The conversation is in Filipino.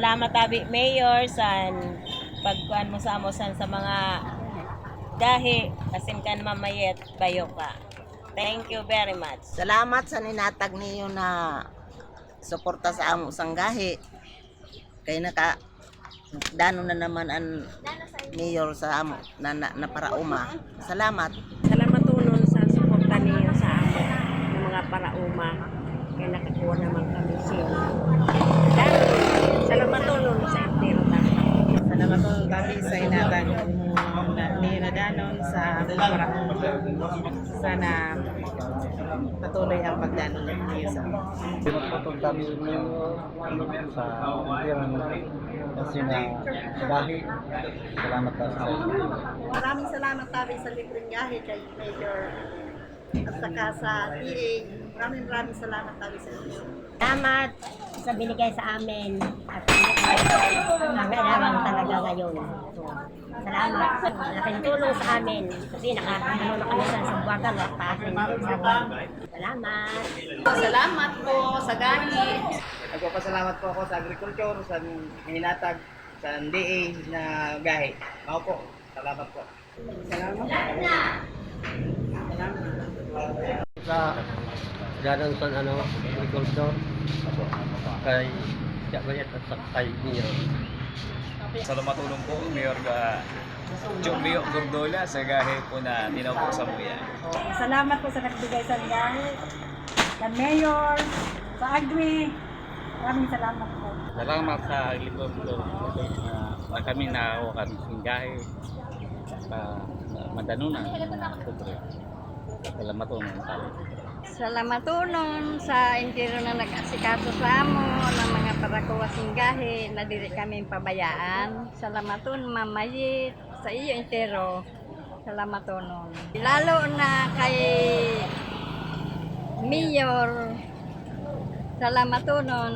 salamat abi Mayor sa pagkuan mo sa amosan sa mga gahi kasin kan mamayet bayo ka. Thank you very much. Salamat sa ninatag niyo na suporta sa amo sang gahi. Kay naka dano na naman ang mayor sa amo na parauma. Salamat. Salamat tunon sa suporta niyo sa amo ng mga parauma. Kaya nakakuha naman kami siya. Salamat tunon sa entero namin. Salamat po kami sa inatan ni Nadanon sa parauma. Sana patuloy ang pagdanon niyo sa Pinagpatong kami niyo sa hirang kasi na gahi. Salamat ka sa inyo. Maraming salamat tabi sa libreng gahe kay Mayor at saka sa PA. Maraming salamat tabi sa inyo. Salamat sa binigay sa amin at kailangan talaga ngayon. So, salamat. Malaking tulong sa amin kasi nakakano na kami sa buwagan at paasin. Salamat. Salamat po sa gahi. Nagpapasalamat po ako sa agriculture, sa hinatag, sa NDA na gahi. Ako po. Salamat po. Sa danan sa agriculture kay Jabayat at sa kay niyo. Salamat tulong po, Mayor Jomio Gordola sa gahe po na tinawag sa Muya. Salamat po sa nagbigay sa gahe, sa Mayor, sa Agri. Maraming salamat po. Salamat sa agriculture na kami na kami singgahe sa Madanunan. Salamat po Salamat tunon sa entero na nag-asikaso sa amo ng mga parakuwa singgahe na dili kami pabayaan. Salamat tunon mamayit sa iyo entero. Salamat tunon. Lalo na kay Mayor. Salamat tunon.